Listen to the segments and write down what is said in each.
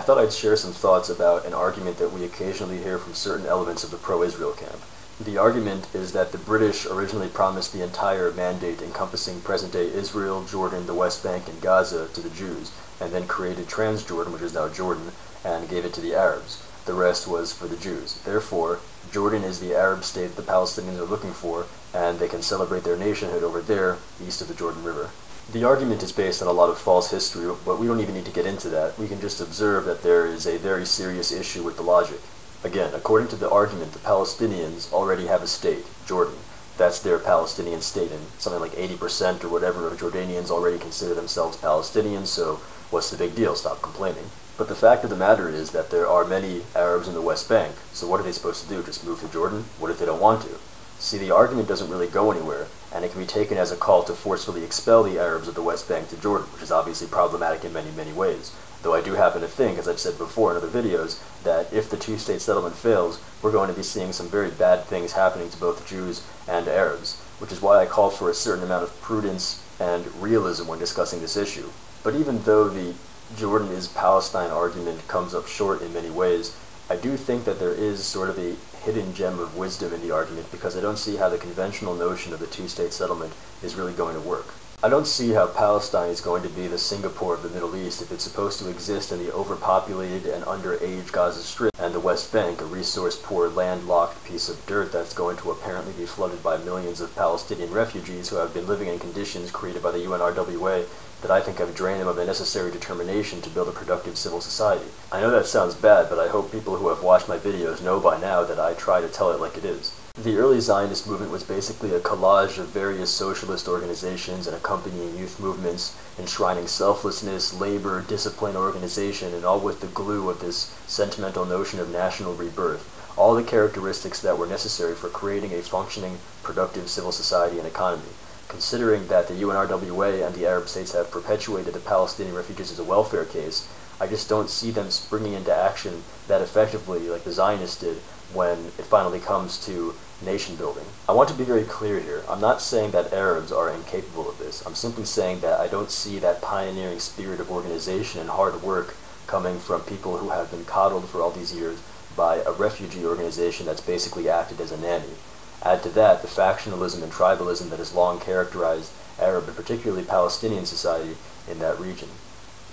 thought I'd share some thoughts about an argument that we occasionally hear from certain elements of the pro-Israel camp. The argument is that the British originally promised the entire mandate encompassing present-day Israel, Jordan, the West Bank, and Gaza to the Jews, and then created Transjordan, which is now Jordan, and gave it to the Arabs. The rest was for the Jews. Therefore, Jordan is the Arab state the Palestinians are looking for, and they can celebrate their nationhood over there, east of the Jordan River. The argument is based on a lot of false history, but we don't even need to get into that. We can just observe that there is a very serious issue with the logic. Again, according to the argument, the Palestinians already have a state, Jordan. That's their Palestinian state, and something like 80% or whatever of Jordanians already consider themselves Palestinians, so what's the big deal? Stop complaining. But the fact of the matter is that there are many Arabs in the West Bank, so what are they supposed to do? Just move to Jordan? What if they don't want to? See, the argument doesn't really go anywhere, and it can be taken as a call to forcefully expel the Arabs of the West Bank to Jordan, which is obviously problematic in many, many ways. Though I do happen to think, as I've said before in other videos, that if the two-state settlement fails, we're going to be seeing some very bad things happening to both Jews and Arabs, which is why I call for a certain amount of prudence and realism when discussing this issue. But even though the Jordan is Palestine argument comes up short in many ways, I do think that there is sort of a hidden gem of wisdom in the argument, because I don't see how the conventional notion of the two-state settlement is really going to work. I don't see how Palestine is going to be the Singapore of the Middle East if it's supposed to exist in the overpopulated and underage Gaza Strip and the West Bank, a resource-poor, landlocked piece of dirt that's going to apparently be flooded by millions of Palestinian refugees who have been living in conditions created by the UNRWA that I think have drained them of the necessary determination to build a productive civil society. I know that sounds bad, but I hope people who have watched my videos know by now that I try to tell it like it is. The early Zionist movement was basically a collage of various socialist organizations and accompanying youth movements, enshrining selflessness, labor, discipline, organization, and all with the glue of this sentimental notion of national rebirth, all the characteristics that were necessary for creating a functioning, productive civil society and economy. Considering that the UNRWA and the Arab states have perpetuated the Palestinian refugees as a welfare case, I just don't see them springing into action that effectively like the Zionists did when it finally comes to nation building. I want to be very clear here. I'm not saying that Arabs are incapable of this. I'm simply saying that I don't see that pioneering spirit of organization and hard work coming from people who have been coddled for all these years by a refugee organization that's basically acted as a nanny. Add to that the factionalism and tribalism that has long characterized Arab and particularly Palestinian society in that region.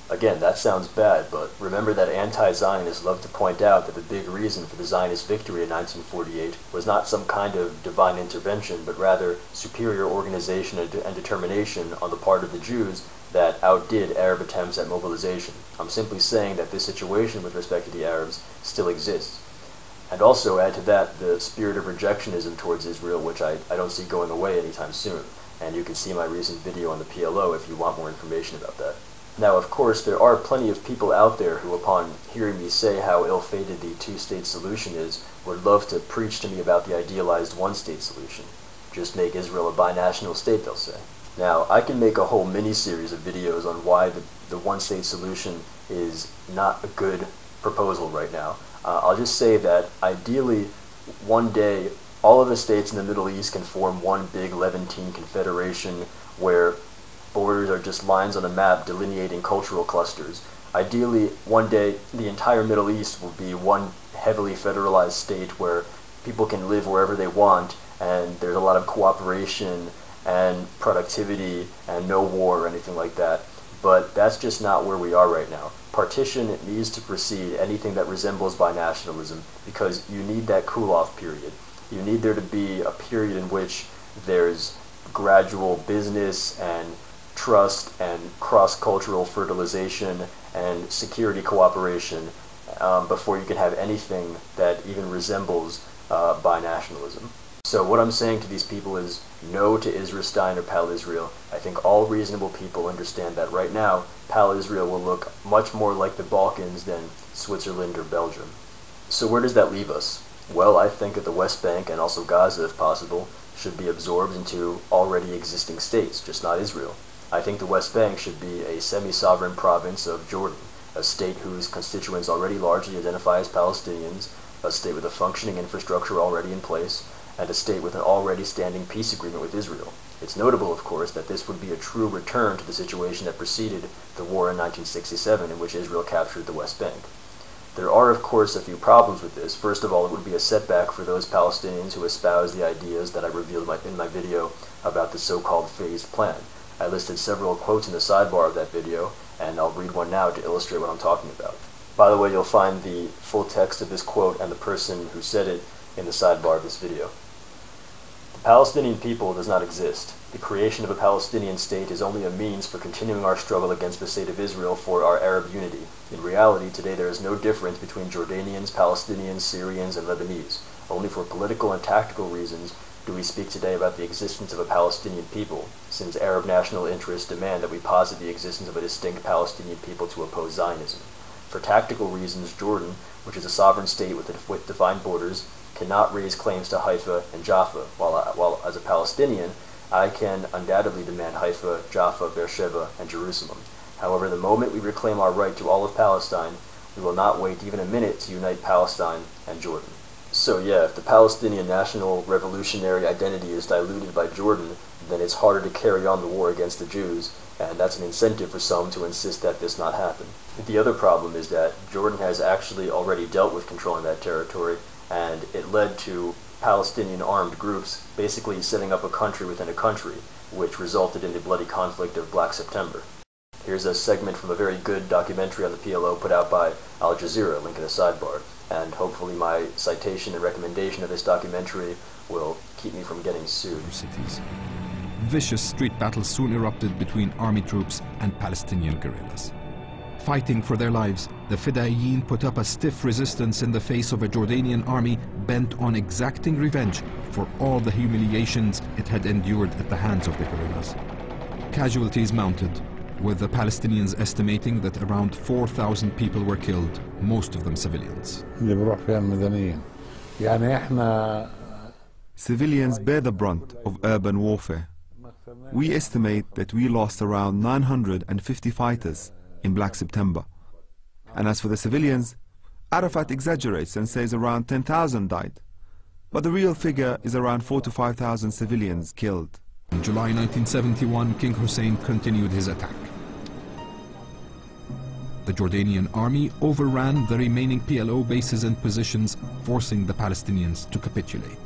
Again, that sounds bad, but remember that anti-Zionists love to point out that the big reason for the Zionist victory in 1948 was not some kind of divine intervention, but rather superior organization and determination on the part of the Jews that outdid Arab attempts at mobilization. I'm simply saying that this situation with respect to the Arabs still exists. And also add to that the spirit of rejectionism towards Israel, which I don't see going away anytime soon. And you can see my recent video on the PLO if you want more information about that. Now, of course, there are plenty of people out there who, upon hearing me say how ill-fated the two-state solution is, would love to preach to me about the idealized one-state solution. Just make Israel a binational state, they'll say. Now, I can make a whole mini-series of videos on why the one-state solution is not a good proposal right now. I'll just say that ideally, one day, all of the states in the Middle East can form one big Levantine confederation where borders are just lines on a map delineating cultural clusters. Ideally, one day, the entire Middle East will be one heavily federalized state where people can live wherever they want, and there's a lot of cooperation and productivity and no war or anything like that. But that's just not where we are right now. Partition needs to precede anything that resembles binationalism, because you need that cool-off period. You need there to be a period in which there's gradual business and trust and cross-cultural fertilization and security cooperation before you can have anything that even resembles binationalism. So what I'm saying to these people is no to Israelstein or Pal-Israel. I think all reasonable people understand that right now, Pal-Israel will look much more like the Balkans than Switzerland or Belgium. So where does that leave us? Well, I think that the West Bank, and also Gaza if possible, should be absorbed into already existing states, just not Israel. I think the West Bank should be a semi-sovereign province of Jordan, a state whose constituents already largely identify as Palestinians, a state with a functioning infrastructure already in place, and a state with an already standing peace agreement with Israel. It's notable, of course, that this would be a true return to the situation that preceded the war in 1967 in which Israel captured the West Bank. There are, of course, a few problems with this. First of all, it would be a setback for those Palestinians who espouse the ideas that I revealed in my video about the so-called phased plan. I listed several quotes in the sidebar of that video, and I'll read one now to illustrate what I'm talking about. By the way, you'll find the full text of this quote and the person who said it in the sidebar of this video. The Palestinian people does not exist. The creation of a Palestinian state is only a means for continuing our struggle against the state of Israel for our Arab unity. In reality, today there is no difference between Jordanians, Palestinians, Syrians, and Lebanese. Only for political and tactical reasons do we speak today about the existence of a Palestinian people, since Arab national interests demand that we posit the existence of a distinct Palestinian people to oppose Zionism. For tactical reasons, Jordan, which is a sovereign state with defined borders, cannot raise claims to Haifa and Jaffa, while as a Palestinian, I can undoubtedly demand Haifa, Jaffa, Beer-Sheva, and Jerusalem. However, the moment we reclaim our right to all of Palestine, we will not wait even a minute to unite Palestine and Jordan. So yeah, if the Palestinian national revolutionary identity is diluted by Jordan, then it's harder to carry on the war against the Jews, and that's an incentive for some to insist that this not happen. The other problem is that Jordan has actually already dealt with controlling that territory, and it led to Palestinian armed groups basically setting up a country within a country, which resulted in the bloody conflict of Black September. Here's a segment from a very good documentary on the PLO put out by Al Jazeera, link in the sidebar, and hopefully my citation and recommendation of this documentary will keep me from getting sued. Cities. Vicious street battles soon erupted between army troops and Palestinian guerrillas. Fighting for their lives, the Fedayeen put up a stiff resistance in the face of a Jordanian army bent on exacting revenge for all the humiliations it had endured at the hands of the guerrillas. Casualties mounted, with the Palestinians estimating that around 4,000 people were killed, most of them civilians. Civilians bear the brunt of urban warfare. We estimate that we lost around 950 fighters in Black September. And as for the civilians, Arafat exaggerates and says around 10,000 died. But the real figure is around 4,000 to 5,000 civilians killed. In July 1971, King Hussein continued his attack. The Jordanian army overran the remaining PLO bases and positions, forcing the Palestinians to capitulate.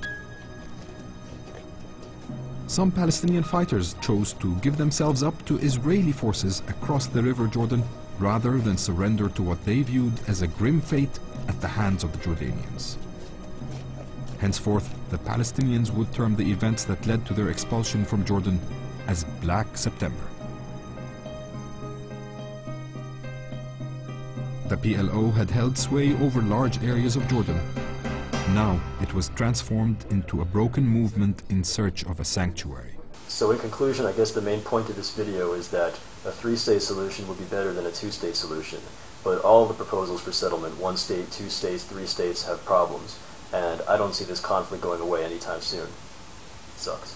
Some Palestinian fighters chose to give themselves up to Israeli forces across the River Jordan rather than surrender to what they viewed as a grim fate at the hands of the Jordanians. Henceforth, the Palestinians would term the events that led to their expulsion from Jordan as Black September. The PLO had held sway over large areas of Jordan. Now it was transformed into a broken movement in search of a sanctuary. So in conclusion, I guess the main point of this video is that a three-state solution would be better than a two-state solution. But all the proposals for settlement, one state, two states, three states, have problems. And I don't see this conflict going away anytime soon. It sucks.